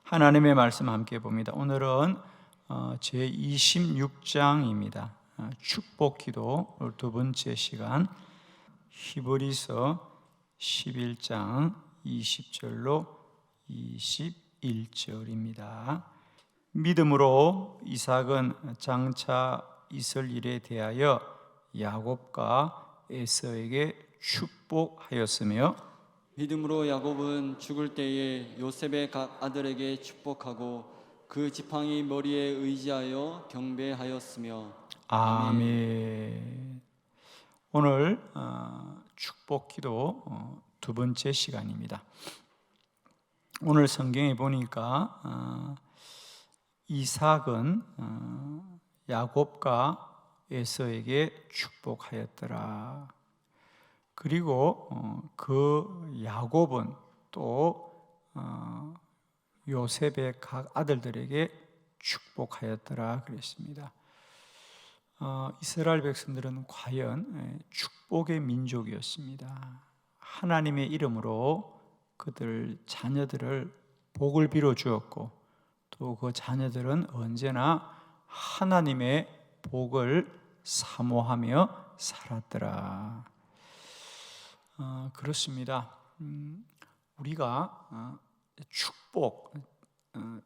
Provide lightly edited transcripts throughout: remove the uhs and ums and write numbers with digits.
하나님의 말씀 함께 봅니다. 오늘은 제26장입니다. 축복기도 두 번째 시간, 히브리서 11장 20절로 21절입니다. 믿음으로 이삭은 장차 있을 일에 대하여 야곱과 에서에게 축복하였으며, 믿음으로 야곱은 죽을 때에 요셉의 각 아들에게 축복하고 그 지팡이 머리에 의지하여 경배하였으며. 아멘. 오늘 축복기도 두 번째 시간입니다. 오늘 성경에 보니까 이삭은 야곱과 에서에게 축복하였더라. 그리고 그 야곱은 또 요셉의 각 아들들에게 축복하였더라 그랬습니다. 이스라엘 백성들은 과연 축복의 민족이었습니다. 하나님의 이름으로 그들 자녀들을 복을 빌어 주었고, 또 그 자녀들은 언제나 하나님의 복을 사모하며 살았더라. 그렇습니다. 우리가 축복,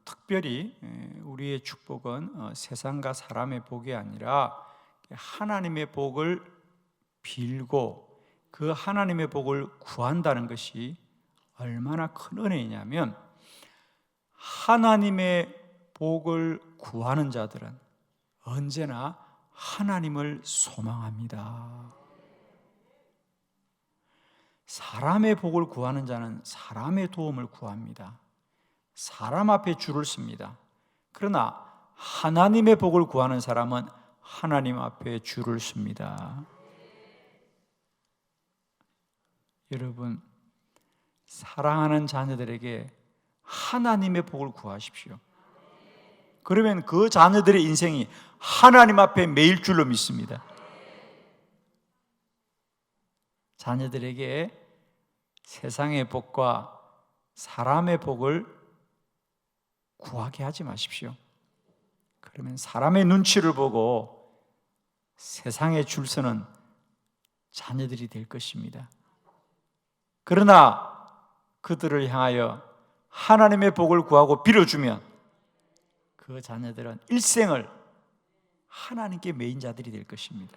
특별히 우리의 축복은 세상과 사람의 복이 아니라 하나님의 복을 빌고 그 하나님의 복을 구한다는 것이 얼마나 큰 은혜이냐면, 하나님의 복을 구하는 자들은 언제나 하나님을 소망합니다. 사람의 복을 구하는 자는 사람의 도움을 구합니다. 사람 앞에 줄을 씁니다. 그러나 하나님의 복을 구하는 사람은 하나님 앞에 줄을 씁니다. 여러분, 사랑하는 자녀들에게 하나님의 복을 구하십시오. 그러면 그 자녀들의 인생이 하나님 앞에 매일 줄로 믿습니다. 자녀들에게 세상의 복과 사람의 복을 구하게 하지 마십시오. 그러면 사람의 눈치를 보고 세상에 줄 서는 자녀들이 될 것입니다. 그러나 그들을 향하여 하나님의 복을 구하고 빌어주면 그 자녀들은 일생을 하나님께 매인 자들이 될 것입니다.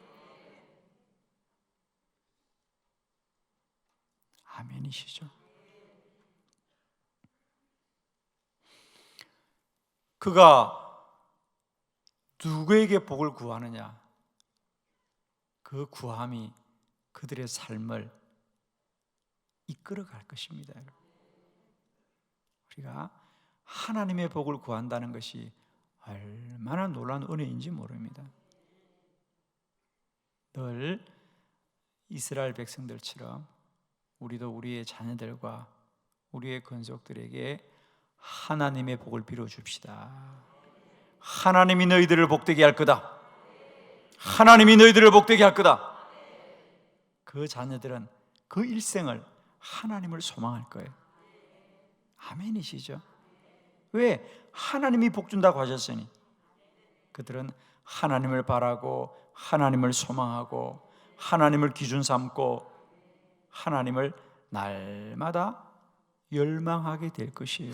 아멘이시죠? 그가 누구에게 복을 구하느냐? 그 구함이 그들의 삶을 이끌어갈 것입니다. 우리가 하나님의 복을 구한다는 것이 얼마나 놀라운 은혜인지 모릅니다. 늘 이스라엘 백성들처럼 우리도 우리의 자녀들과 우리의 권속들에게 하나님의 복을 빌어줍시다. 하나님이 너희들을 복되게 할 거다. 하나님이 너희들을 복되게 할 거다. 그 자녀들은 그 일생을 하나님을 소망할 거예요. 아멘이시죠? 왜? 하나님이 복 준다고 하셨으니. 그들은 하나님을 바라고 하나님을 소망하고 하나님을 기준 삼고 하나님을 날마다 열망하게 될 것이에요.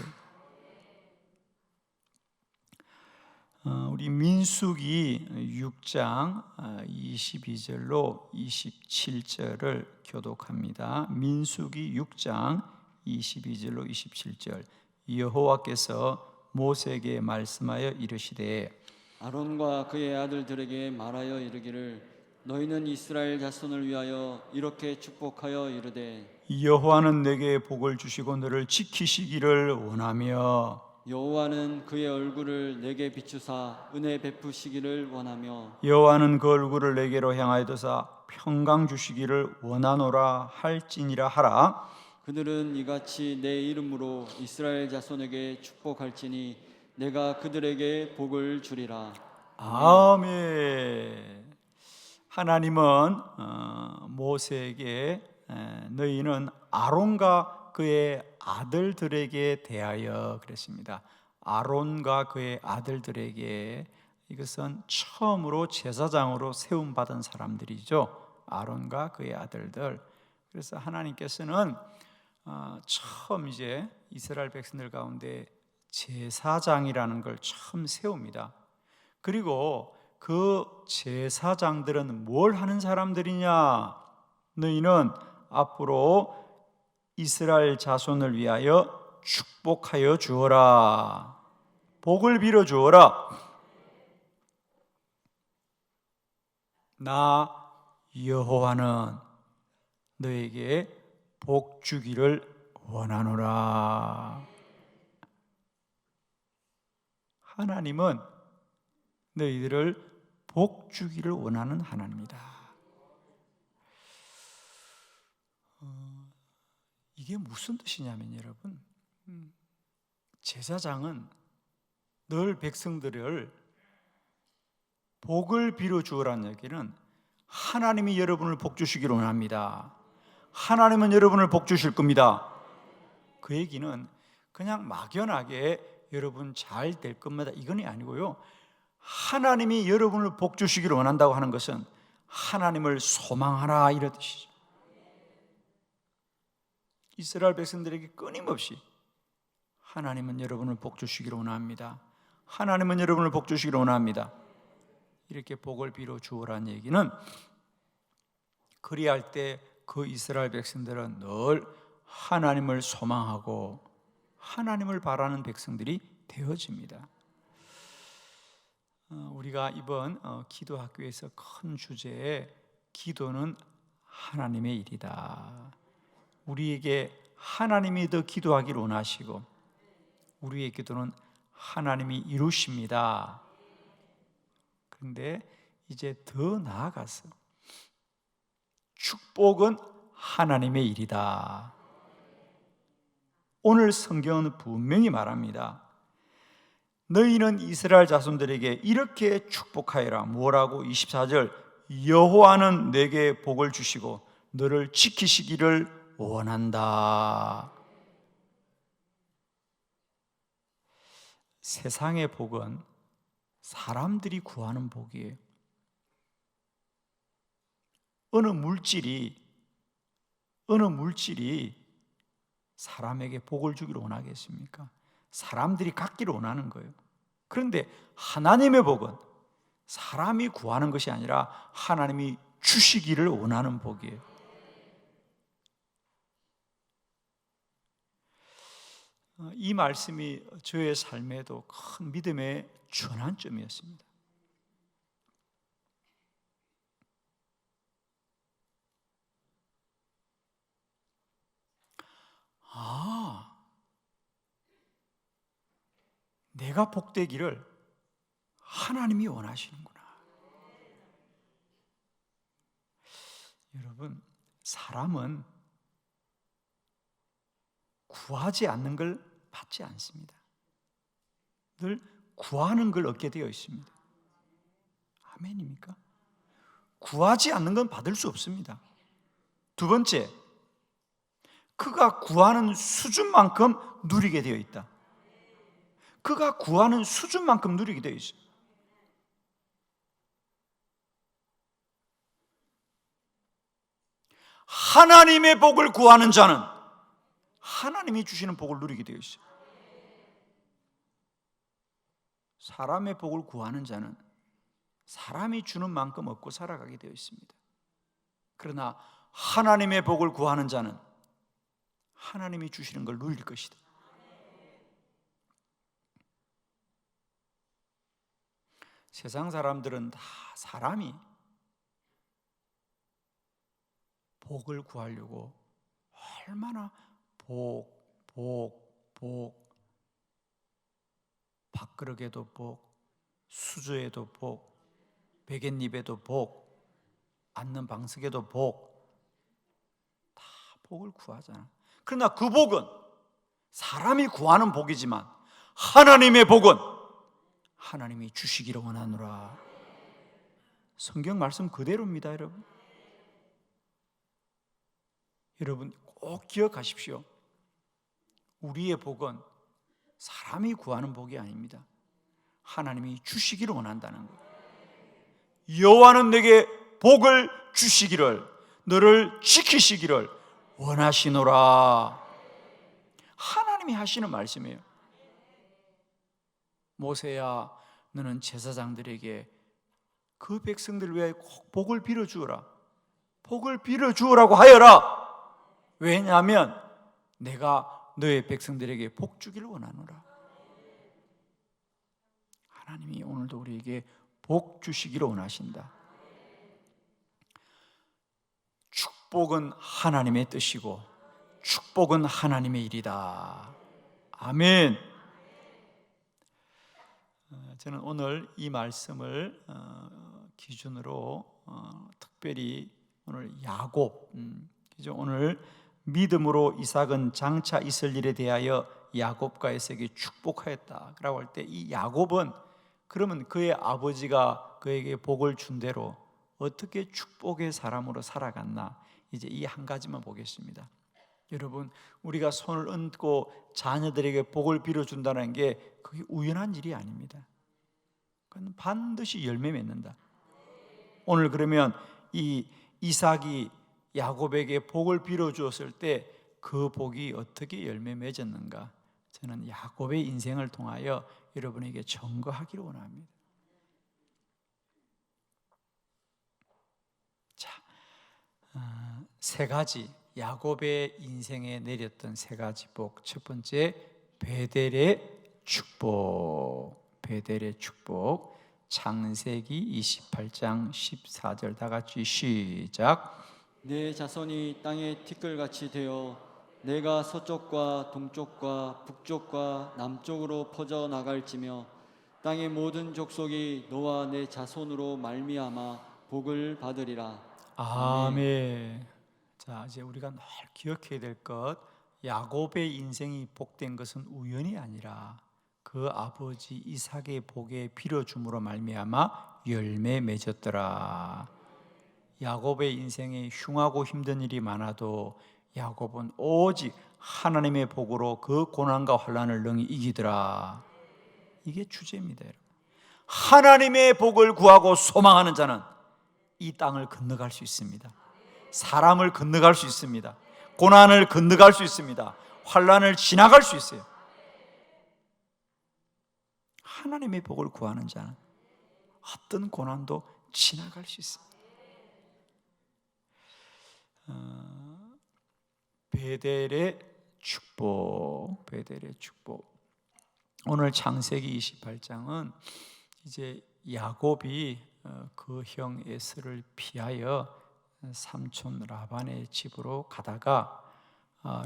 우리 민수기 6장 22절로 27절을 교독합니다. 민수기 6장 22절로 27절. 여호와께서 모세에게 말씀하여 이르시되, 아론과 그의 아들들에게 말하여 이르기를, 너희는 이스라엘 자손을 위하여 이렇게 축복하여 이르되, 여호와는 내게 복을 주시고 너를 지키시기를 원하며, 여호와는 그의 얼굴을 내게 비추사 은혜 베푸시기를 원하며, 여호와는 그 얼굴을 내게로 향하여 드사 평강 주시기를 원하노라 할지니라 하라. 그들은 이같이 내 이름으로 이스라엘 자손에게 축복할지니 내가 그들에게 복을 주리라. 아멘. 하나님은 모세에게 너희는 아론과 그의 아들들에게 대하여 그랬습니다. 아론과 그의 아들들에게 이것은 처음으로 제사장으로 세움받은 사람들이죠. 아론과 그의 아들들. 그래서 하나님께서는 처음 이제 이스라엘 백성들 가운데 제사장이라는 걸 처음 세웁니다. 그리고 그 제사장들은 뭘 하는 사람들이냐? 너희는 앞으로 이스라엘 자손을 위하여 축복하여 주어라. 복을 빌어 주어라. 나 여호와는 너에게 복 주기를 원하노라. 하나님은 너희들을 복 주기를 원하는 하나님이다. 이게 무슨 뜻이냐면 여러분, 제사장은 늘 백성들을 복을 빌어 주어라는 얘기는 하나님이 여러분을 복 주시기를 원합니다. 하나님은 여러분을 복 주실 겁니다. 그 얘기는 그냥 막연하게 여러분 잘 될 겁니다 이건 아니고요, 하나님이 여러분을 복 주시기를 원한다고 하는 것은 하나님을 소망하라 이런 뜻이죠. 이스라엘 백성들에게 끊임없이 하나님은 여러분을 복 주시기를 원합니다. 하나님은 여러분을 복 주시기를 원합니다. 이렇게 복을 빌어 주오라는 얘기는 그리할 때 그 이스라엘 백성들은 늘 하나님을 소망하고 하나님을 바라는 백성들이 되어집니다. 우리가 이번 기도학교에서 큰 주제에 기도는 하나님의 일이다. 우리에게 하나님이 더 기도하기를 원하시고 우리의 기도는 하나님이 이루십니다. 그런데 이제 더 나아가서 축복은 하나님의 일이다. 오늘 성경은 분명히 말합니다. 너희는 이스라엘 자손들에게 이렇게 축복하여라. 뭐라고? 24절 여호와는 내게 복을 주시고 너를 지키시기를 원한다. 세상의 복은 사람들이 구하는 복이에요. 어느 물질이 사람에게 복을 주기를 원하겠습니까? 사람들이 갖기를 원하는 거예요. 그런데 하나님의 복은 사람이 구하는 것이 아니라 하나님이 주시기를 원하는 복이에요. 이 말씀이 저의 삶에도 큰 믿음의 전환점이었습니다. 내가 복되기를 하나님이 원하시는구나. 여러분, 사람은 구하지 않는 걸 받지 않습니다. 늘 구하는 걸 얻게 되어 있습니다. 아멘입니까? 구하지 않는 건 받을 수 없습니다. 두 번째, 그가 구하는 수준만큼 누리게 되어 있다. 그가 구하는 수준만큼 누리게 되어 있어요. 하나님의 복을 구하는 자는 하나님이 주시는 복을 누리게 되어 있어요. 사람의 복을 구하는 자는 사람이 주는 만큼 얻고 살아가게 되어 있습니다. 그러나 하나님의 복을 구하는 자는 하나님이 주시는 걸 누릴 것이다. 세상 사람들은 다 사람이 복을 구하려고 얼마나 밥그릇에도 복, 수저에도 복, 베갯잎에도 복, 앉는 방석에도 복, 다 복을 구하잖아. 그러나 그 복은 사람이 구하는 복이지만 하나님의 복은 하나님이 주시기를 원하노라. 성경 말씀 그대로입니다, 여러분. 여러분 꼭 기억하십시오. 우리의 복은 사람이 구하는 복이 아닙니다. 하나님이 주시기를 원한다는 거예요. 여호와는 내게 복을 주시기를, 너를 지키시기를 원하시노라. 하나님이 하시는 말씀이에요. 모세야, 너는 제사장들에게 그 백성들을 위하여 꼭 복을 빌어주어라. 복을 빌어주어라고 하여라. 왜냐하면 내가 너의 백성들에게 복 주기를 원하노라. 하나님이 오늘도 우리에게 복 주시기를 원하신다. 축복은 하나님의 뜻이고 축복은 하나님의 일이다. 아멘. 저는 오늘 이 말씀을 기준으로 특별히 오늘 야곱, 오늘 믿음으로 이삭은 장차 있을 일에 대하여 야곱과 에서에게 축복하였다라고 할 때, 이 야곱은 그러면 그의 아버지가 그에게 복을 준 대로 어떻게 축복의 사람으로 살아갔나, 이제 이 한 가지만 보겠습니다. 여러분, 우리가 손을 얹고 자녀들에게 복을 빌어준다는 게 그게 우연한 일이 아닙니다. 그건 반드시 열매 맺는다. 오늘 그러면 이 이삭이 야곱에게 복을 빌어주었을 때 그 복이 어떻게 열매 맺었는가, 저는 야곱의 인생을 통하여 여러분에게 증거하기를 원합니다. 자, 세 가지, 야곱의 인생에 내렸던 세 가지 복. 첫 번째, 베델의 축복. 베델의 축복. 창세기 28장 14절 다 같이 시작. 내 자손이 땅의 티끌같이 되어 내가 서쪽과 동쪽과 북쪽과 남쪽으로 퍼져 나갈지며 땅의 모든 족속이 너와 내 자손으로 말미암아 복을 받으리라. 아멘. 자, 이제 우리가 늘 기억해야 될 것, 야곱의 인생이 복된 것은 우연이 아니라 그 아버지 이삭의 복에 빌어줌으로 말미암아 열매 맺었더라. 야곱의 인생에 흉하고 힘든 일이 많아도 야곱은 오직 하나님의 복으로 그 고난과 환난을 능히 이기더라. 이게 주제입니다, 여러분. 하나님의 복을 구하고 소망하는 자는 이 땅을 건너갈 수 있습니다. 사람을 건너갈 수 있습니다. 고난을 건너갈 수 있습니다. 환난을 지나갈 수 있어요. 하나님의 복을 구하는 자는 어떤 고난도 지나갈 수 있습니다. 베델의 축복, 베델의 축복. 오늘 창세기 28장은 이제 야곱이 그 형 에서를 피하여 삼촌 라반의 집으로 가다가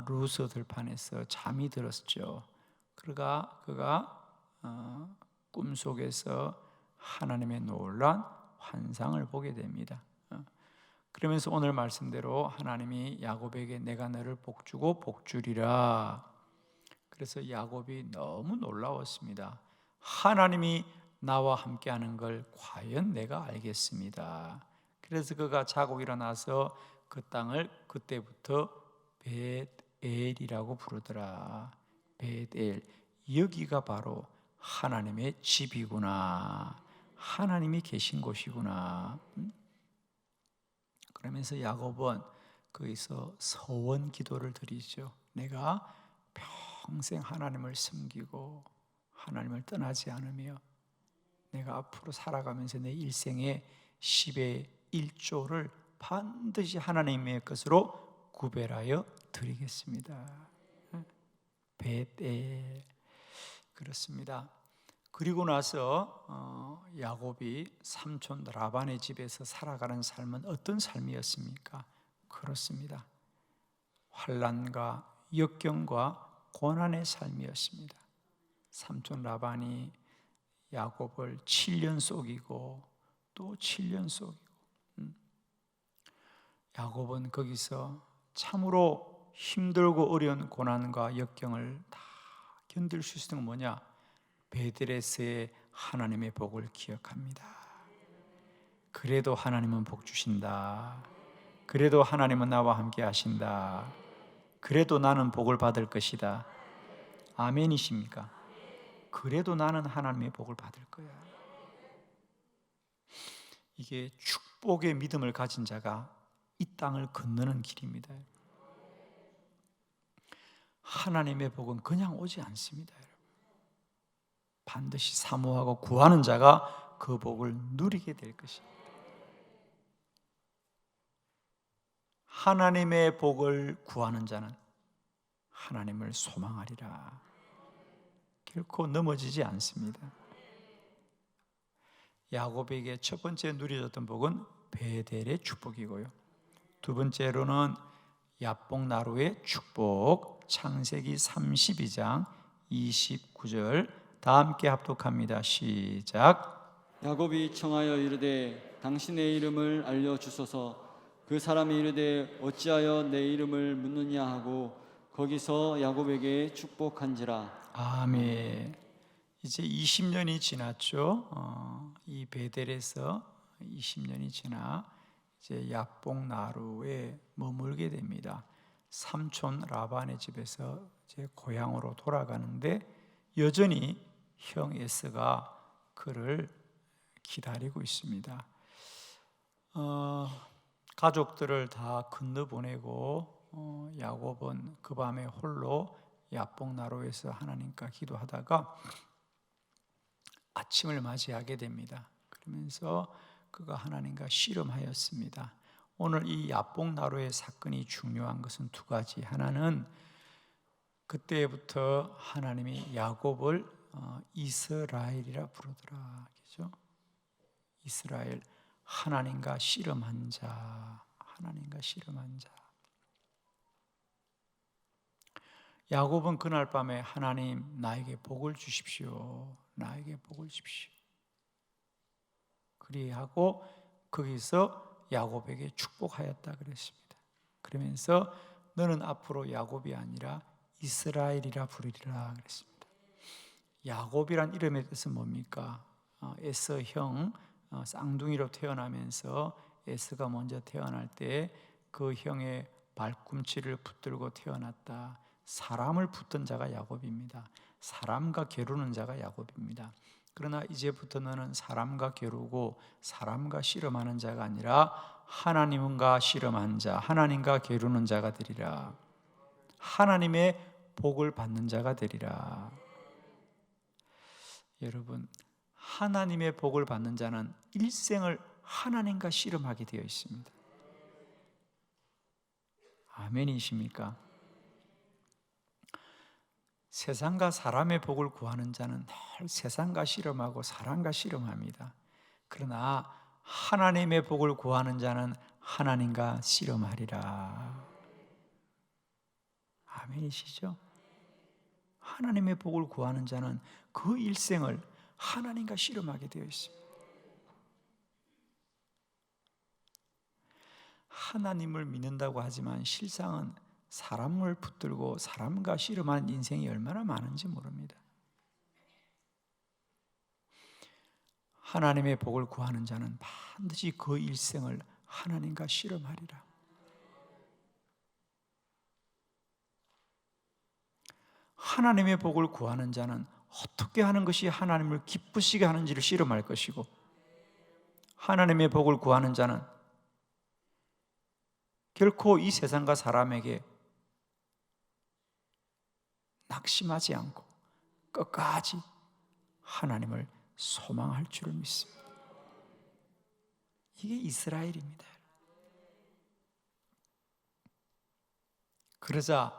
루스 들판에서 잠이 들었죠. 그가 꿈속에서 하나님의 놀라운 환상을 보게 됩니다. 그러면서 오늘 말씀대로 하나님이 야곱에게 내가 너를 복주고 복주리라. 그래서 야곱이 너무 놀라웠습니다. 하나님이 나와 함께하는 걸 과연 내가 알겠습니다. 그래서 그가 자고 일어나서 그 땅을 그때부터 벳엘이라고 부르더라. 벳엘, 여기가 바로 하나님의 집이구나, 하나님이 계신 곳이구나. 그러면서 야곱은 거기서 서원 기도를 드리죠. 내가 평생 하나님을 섬기고 하나님을 떠나지 않으며 내가 앞으로 살아가면서 내 일생의 10의 1조를 반드시 하나님의 것으로 구별하여 드리겠습니다. 벳엘. 그렇습니다. 그리고 나서 야곱이 삼촌 라반의 집에서 살아가는 삶은 어떤 삶이었습니까? 그렇습니다. 환난과 역경과 고난의 삶이었습니다. 삼촌 라반이 야곱을 7년 속이고 또 7년 속이고, 야곱은 거기서 참으로 힘들고 어려운 고난과 역경을 다 견딜 수 있는 건 뭐냐? 베델에서의 하나님의 복을 기억합니다. 그래도 하나님은 복 주신다. 그래도 하나님은 나와 함께 하신다. 그래도 나는 복을 받을 것이다. 아멘이십니까? 그래도 나는 하나님의 복을 받을 거야. 이게 축복의 믿음을 가진 자가 이 땅을 건너는 길입니다. 하나님의 복은 그냥 오지 않습니다. 반드시 사모하고 구하는 자가 그 복을 누리게 될 것입니다. 하나님의 복을 구하는 자는 하나님을 소망하리라. 결코 넘어지지 않습니다. 야곱에게 첫 번째 누려졌던 복은 베델의 축복이고요, 두 번째로는 야복나루의 축복, 창세기 32장 29절 다 함께 합독합니다. 시작. 야곱이 청하여 이르되 당신의 이름을 알려주소서. 그 사람이 이르되 어찌하여 내 이름을 묻느냐 하고 거기서 야곱에게 축복한지라. 아멘. 이제 20년이 지났죠. 이 베델에서 20년이 지나 이제 야복나루에 머물게 됩니다. 삼촌 라반의 집에서 이제 고향으로 돌아가는데 여전히 형 에스가 그를 기다리고 있습니다. 가족들을 다 건너보내고 야곱은 그 밤에 홀로 야복나루에서 하나님과 기도하다가 아침을 맞이하게 됩니다. 그러면서 그가 하나님과 씨름하였습니다. 오늘 이 야복나루의 사건이 중요한 것은 두 가지. 하나는 그때부터 하나님이 야곱을 이스라엘이라 부르더라. 그죠? 이스라엘, 하나님과 씨름한 자, 하나님과 씨름한 자. 야곱은 그날 밤에 하나님 나에게 복을 주십시오. 나에게 복을 주십시오. 그리하고 거기서 야곱에게 축복하였다 그랬습니다. 그러면서 너는 앞으로 야곱이 아니라 이스라엘이라 부르리라 그랬습니다. 야곱이란 이름의 뜻은 뭡니까? 에서 형, 쌍둥이로 태어나면서 에서가 먼저 태어날 때 그 형의 발꿈치를 붙들고 태어났다. 사람을 붙든 자가 야곱입니다. 사람과 겨루는 자가 야곱입니다. 그러나 이제부터 너는 사람과 겨루고 사람과 씨름하는 자가 아니라 하나님과 씨름한 자, 하나님과 겨루는 자가 되리라. 하나님의 복을 받는 자가 되리라. 여러분, 하나님의 복을 받는 자는 일생을 하나님과 씨름하게 되어 있습니다. 아멘이십니까? 세상과 사람의 복을 구하는 자는 늘 세상과 씨름하고 사람과 씨름합니다. 그러나 하나님의 복을 구하는 자는 하나님과 씨름하리라. 아멘이시죠? 하나님의 복을 구하는 자는 그 일생을 하나님과 씨름하게 되어 있습니다. 하나님을 믿는다고 하지만 실상은 사람을 붙들고 사람과 씨름하는 인생이 얼마나 많은지 모릅니다. 하나님의 복을 구하는 자는 반드시 그 일생을 하나님과 씨름하리라. 하나님의 복을 구하는 자는 어떻게 하는 것이 하나님을 기쁘시게 하는지를 씨름할 것이고, 하나님의 복을 구하는 자는 결코 이 세상과 사람에게 낙심하지 않고 끝까지 하나님을 소망할 줄을 믿습니다. 이게 이스라엘입니다. 그러자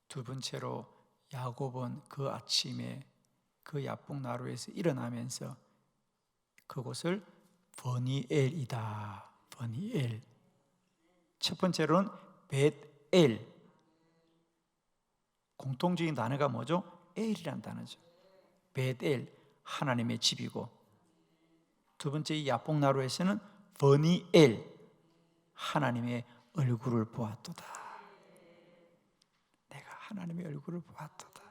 두 번째로 야곱은 그 아침에 그 야복나루에서 일어나면서 그곳을 버니엘이다. 버니엘. 첫 번째로는 벳엘. 공통적인 단어가 뭐죠? 엘이라는 단어죠. 벳엘, 하나님의 집이고, 두 번째 이 야복나루에서는 버니엘, 하나님의 얼굴을 보았도다. 내가 하나님의 얼굴을 보았도다.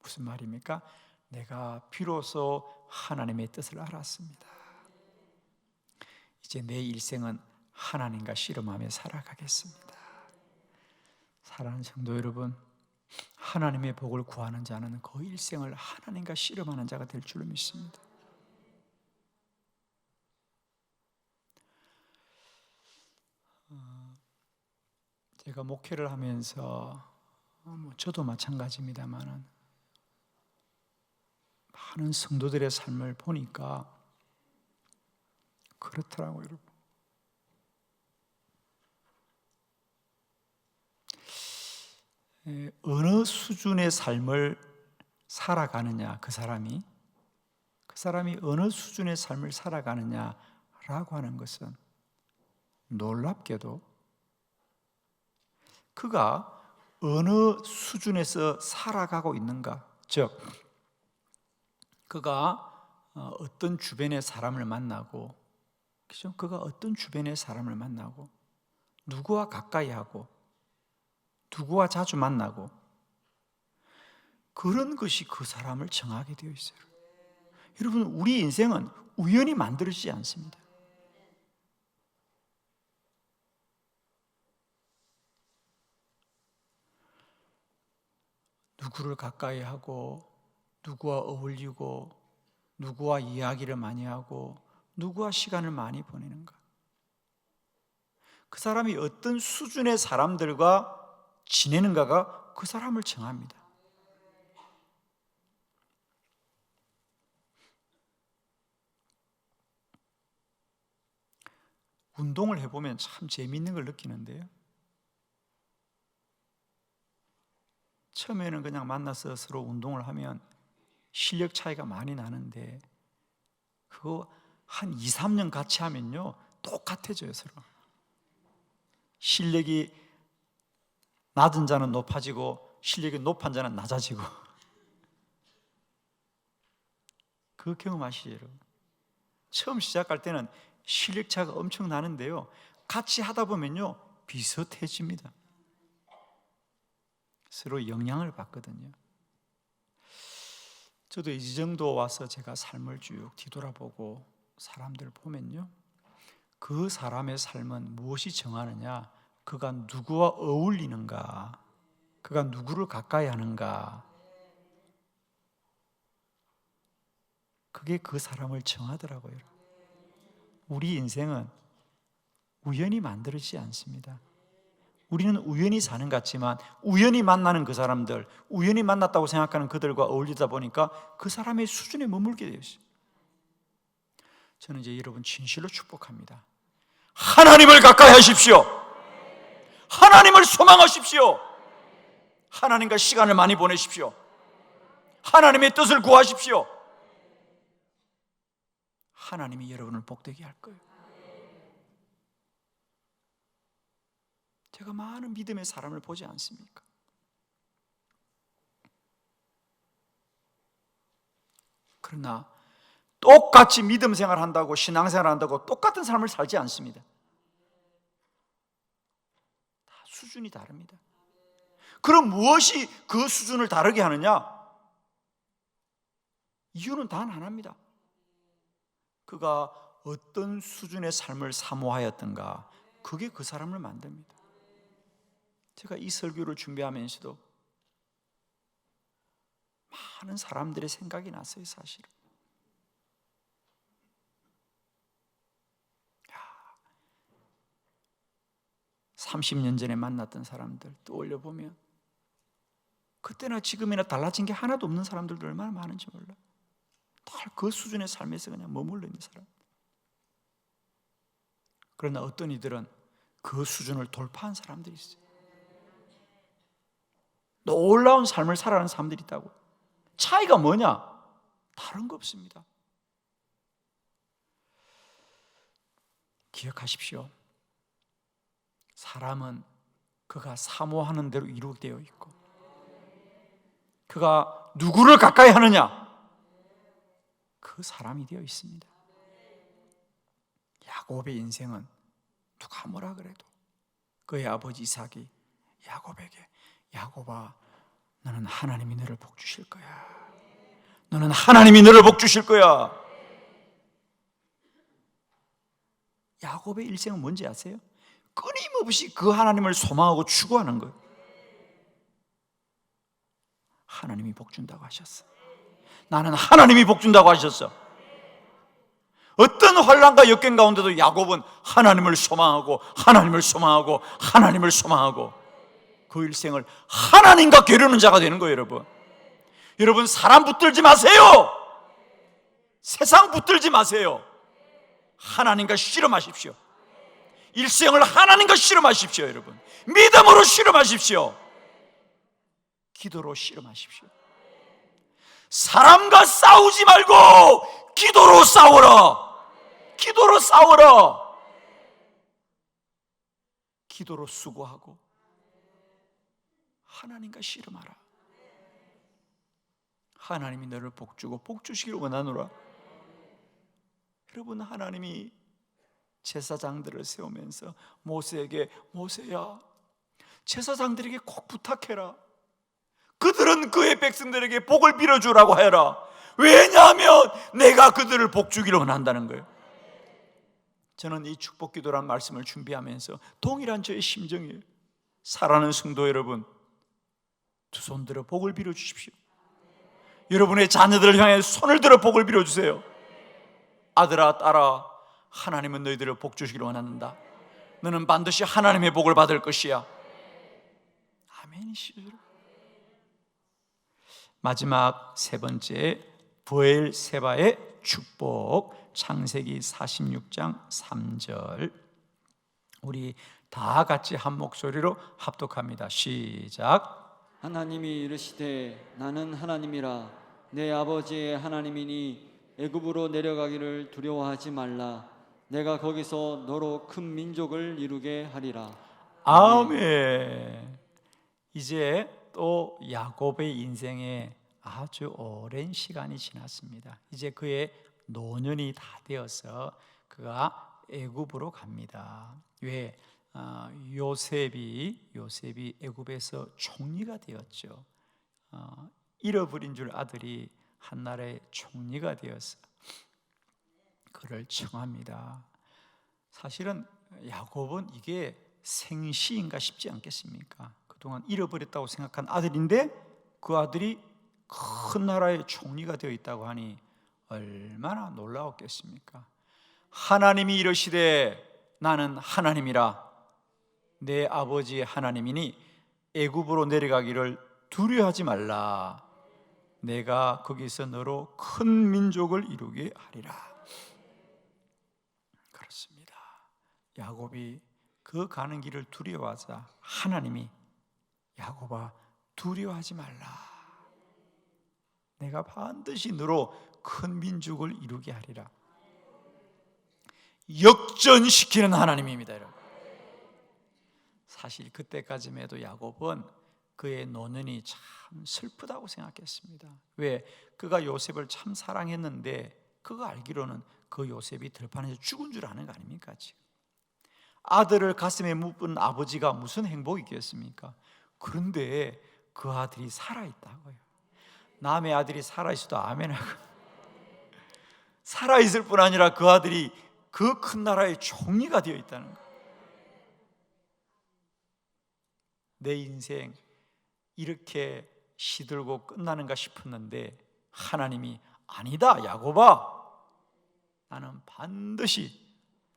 무슨 말입니까? 내가 비로소 하나님의 뜻을 알았습니다. 이제 내 일생은 하나님과 씨름하며 살아가겠습니다. 사랑하는 성도 여러분, 하나님의 복을 구하는 자는 그 일생을 하나님과 씨름하는 자가 될 줄로 믿습니다. 제가 목회를 하면서 저도 마찬가지입니다만 많은 성도들의 삶을 보니까 그렇더라고요, 여러분. 어느 수준의 삶을 살아가느냐, 그 사람이 어느 수준의 삶을 살아가느냐라고 하는 것은 놀랍게도 그가 어느 수준에서 살아가고 있는가, 즉 그가 어떤 주변의 사람을 만나고, 그죠? 그가 어떤 주변의 사람을 만나고, 누구와 가까이 하고, 누구와 자주 만나고, 그런 것이 그 사람을 정하게 되어 있어요. 여러분, 우리 인생은 우연히 만들어지지 않습니다. 누구를 가까이 하고, 누구와 어울리고, 누구와 이야기를 많이 하고, 누구와 시간을 많이 보내는가, 그 사람이 어떤 수준의 사람들과 지내는가가 그 사람을 정합니다. 운동을 해보면 참 재미있는 걸 느끼는데요, 처음에는 그냥 만나서 서로 운동을 하면 실력 차이가 많이 나는데 그거 한 2, 3년 같이 하면요 똑같아져요. 서로 실력이 낮은 자는 높아지고 실력이 높은 자는 낮아지고. 그 경험하시죠, 여러분? 처음 시작할 때는 실력 차가 엄청 나는데요, 같이 하다 보면요 비슷해집니다. 서로 영향을 받거든요. 저도 이 정도 와서 제가 삶을 쭉 뒤돌아보고 사람들 보면요, 그 사람의 삶은 무엇이 정하느냐, 그가 누구와 어울리는가, 그가 누구를 가까이 하는가, 그게 그 사람을 정하더라고요. 우리 인생은 우연히 만들어지지 않습니다. 우리는 우연히 사는 것 같지만 우연히 만나는 그 사람들, 우연히 만났다고 생각하는 그들과 어울리다 보니까 그 사람의 수준에 머물게 되어 있어요. 저는 이제 여러분 진실로 축복합니다. 하나님을 가까이 하십시오. 하나님을 소망하십시오. 하나님과 시간을 많이 보내십시오. 하나님의 뜻을 구하십시오. 하나님이 여러분을 복되게 할 거예요. 제가 많은 믿음의 사람을 보지 않습니까? 그러나 똑같이 믿음 생활한다고, 신앙생활 한다고 똑같은 삶을 살지 않습니다. 다 수준이 다릅니다. 그럼 무엇이 그 수준을 다르게 하느냐? 이유는 단 하나입니다. 그가 어떤 수준의 삶을 사모하였던가, 그게 그 사람을 만듭니다. 제가 이 설교를 준비하면서도 많은 사람들의 생각이 났어요, 사실은. 30년 전에 만났던 사람들 떠올려 보면 그때나 지금이나 달라진 게 하나도 없는 사람들도 얼마나 많은지 몰라. 다 그 수준의 삶에서 그냥 머물러 있는 사람. 그러나 어떤 이들은 그 수준을 돌파한 사람들이 있어요. 놀라운 삶을 살아가는 사람들이 있다고. 차이가 뭐냐? 다른 거 없습니다. 기억하십시오. 사람은 그가 사모하는 대로 이루어되어 있고, 그가 누구를 가까이 하느냐, 그 사람이 되어 있습니다. 야곱의 인생은 누가 뭐라 그래도 그의 아버지 이삭이 야곱에게, 야곱아, 너는 하나님이 너를 복 주실 거야. 너는 하나님이 너를 복 주실 거야. 야곱의 일생은 뭔지 아세요? 끊임없이 그 하나님을 소망하고 추구하는 거예요. 하나님이 복 준다고 하셨어. 나는 하나님이 복 준다고 하셨어. 어떤 환난과 역경 가운데도 야곱은 하나님을 소망하고 하나님을 소망하고 하나님을 소망하고 그 일생을 하나님과 겨루는 자가 되는 거예요. 여러분 사람 붙들지 마세요. 세상 붙들지 마세요. 하나님과 씨름하십시오. 일생을 하나님과 씨름하십시오. 여러분 믿음으로 씨름하십시오. 기도로 씨름하십시오. 사람과 싸우지 말고 기도로 싸워라. 기도로 싸워라. 기도로 수고하고 하나님과 씨름하라. 하나님이 너를 복주고 복주시기를 원하노라. 여러분 하나님이 제사장들을 세우면서 모세에게 모세야 제사장들에게 꼭 부탁해라. 그들은 그의 백성들에게 복을 빌어주라고 해라. 왜냐하면 내가 그들을 복주기를 원한다는 거예요. 저는 이 축복기도란 말씀을 준비하면서 동일한 저의 심정이에요. 사랑하는 성도 여러분, 두 손 들어 복을 빌어주십시오. 여러분의 자녀들을 향해 손을 들어 복을 빌어주세요. 아들아 딸아, 하나님은 너희들을 복주시기를 원한다. 너는 반드시 하나님의 복을 받을 것이야. 아멘이시죠. 마지막 세 번째, 브엘세바의 축복, 창세기 46장 3절. 우리 다 같이 한 목소리로 합독합니다. 시작. 하나님이 이르시되 나는 하나님이라 내 아버지의 하나님이니 애굽으로 내려가기를 두려워하지 말라. 내가 거기서 너로 큰 민족을 이루게 하리라. 아멘. 이제 또 야곱의 인생에 아주 오랜 시간이 지났습니다. 이제 그의 노년이 다 되어서 그가 애굽으로 갑니다. 왜? 요셉이 애굽에서 총리가 되었죠. 잃어버린 줄 아들이 한나라의 총리가 되어서 그를 청합니다. 사실은 야곱은 이게 생시인가 싶지 않겠습니까? 그동안 잃어버렸다고 생각한 아들인데 그 아들이 큰 나라의 총리가 되어 있다고 하니 얼마나 놀라웠겠습니까? 하나님이 이르시되 나는 하나님이라 내 아버지의 하나님이니 애굽으로 내려가기를 두려워하지 말라. 내가 거기서 너로 큰 민족을 이루게 하리라. 그렇습니다. 야곱이 그 가는 길을 두려워하자 하나님이 야곱아 두려워하지 말라. 내가 반드시 너로 큰 민족을 이루게 하리라. 역전시키는 하나님입니다, 여러분. 사실 그때까지만 해도 야곱은 그의 노년이 참 슬프다고 생각했습니다. 왜? 그가 요셉을 참 사랑했는데 그가 알기로는 그 요셉이 들판에서 죽은 줄 아는 거 아닙니까? 지금 아들을 가슴에 묻은 아버지가 무슨 행복이 있겠습니까? 그런데 그 아들이 살아있다고요. 남의 아들이 살아있어도 아멘하고 살아있을 뿐 아니라 그 아들이 그 큰 나라의 총리가 되어 있다는 거예요. 내 인생 이렇게 시들고 끝나는가 싶었는데 하나님이 아니다 야곱아, 나는 반드시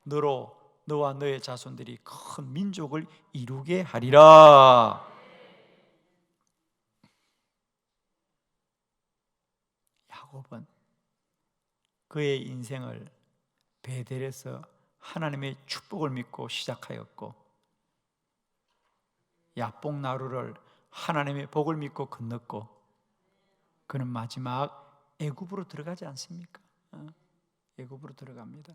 너와 너의 자손들이 큰 민족을 이루게 하리라. 야곱은 그의 인생을 베델에서 하나님의 축복을 믿고 시작하였고 야복 나루를 하나님의 복을 믿고 건넜고 그는 마지막 애굽으로 들어가지 않습니까? 애굽으로 들어갑니다.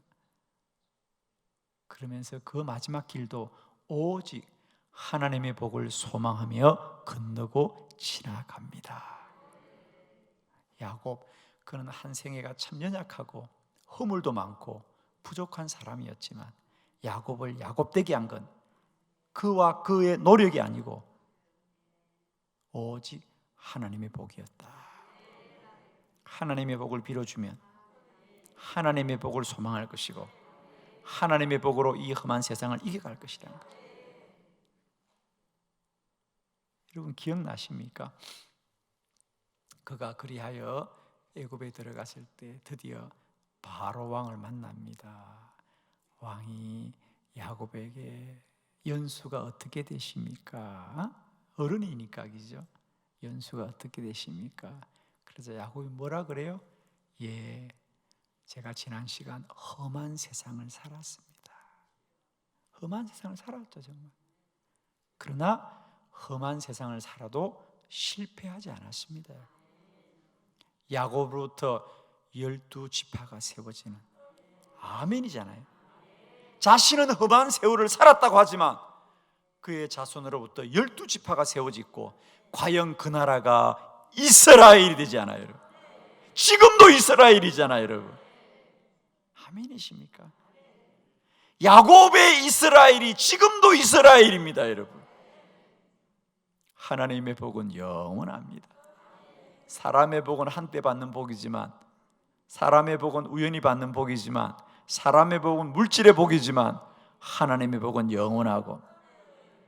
그러면서 그 마지막 길도 오직 하나님의 복을 소망하며 건너고 지나갑니다. 야곱, 그는 한 생애가 참 연약하고 허물도 많고 부족한 사람이었지만 야곱을 야곱되게 한 건 그와 그의 노력이 아니고 오직 하나님의 복이었다. 하나님의 복을 빌어주면 하나님의 복을 소망할 것이고 하나님의 복으로 이 험한 세상을 이겨갈 것이라는 거예요. 여러분 기억나십니까? 그가 그리하여 애굽에 들어갔을 때 드디어 바로 왕을 만납니다. 왕이 야곱에게 연수가 어떻게 되십니까? 어른이니까, 그죠? 연수가 어떻게 되십니까? 그래서 야곱이 뭐라 그래요? 예, 제가 지난 시간 험한 세상을 살았습니다. 험한 세상을 살았죠, 정말. 그러나 험한 세상을 살아도 실패하지 않았습니다. 야곱으로부터 12지파가 세워지는, 아멘이잖아요. 자신은 험한 세월을 살았다고 하지만 그의 자손으로부터 12지파가 세워지고, 과연 그 나라가 이스라엘이 되지 않아요, 여러분? 지금도 이스라엘이잖아요, 여러분. 아멘이십니까? 야곱의 이스라엘이 지금도 이스라엘입니다, 여러분. 하나님의 복은 영원합니다. 사람의 복은 한때 받는 복이지만, 사람의 복은 우연히 받는 복이지만, 사람의 복은 물질의 복이지만, 하나님의 복은 영원하고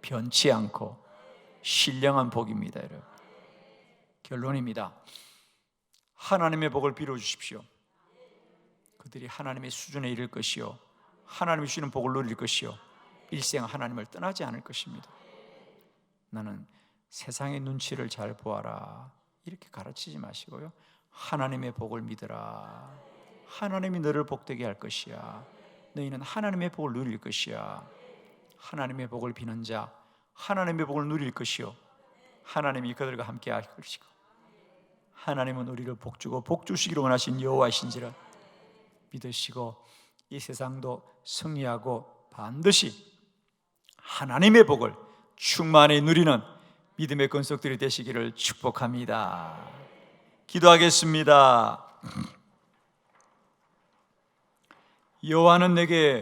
변치 않고 신령한 복입니다, 여러분. 결론입니다. 하나님의 복을 빌어주십시오. 그들이 하나님의 수준에 이를 것이요, 하나님이 주시는 복을 누릴 것이요, 일생 하나님을 떠나지 않을 것입니다. 나는 세상의 눈치를 잘 보아라, 이렇게 가르치지 마시고요, 하나님의 복을 믿어라. 하나님이 너를 복되게 할 것이야. 너희는 하나님의 복을 누릴 것이야. 하나님의 복을 비는 자, 하나님의 복을 누릴 것이요, 하나님이 그들과 함께 할 것이고, 하나님은 우리를 복주고 복주시기를 원하신 여호와이신지라 믿으시고, 이 세상도 승리하고 반드시 하나님의 복을 충만히 누리는 믿음의 권속들이 되시기를 축복합니다. 기도하겠습니다. 여호와는 내게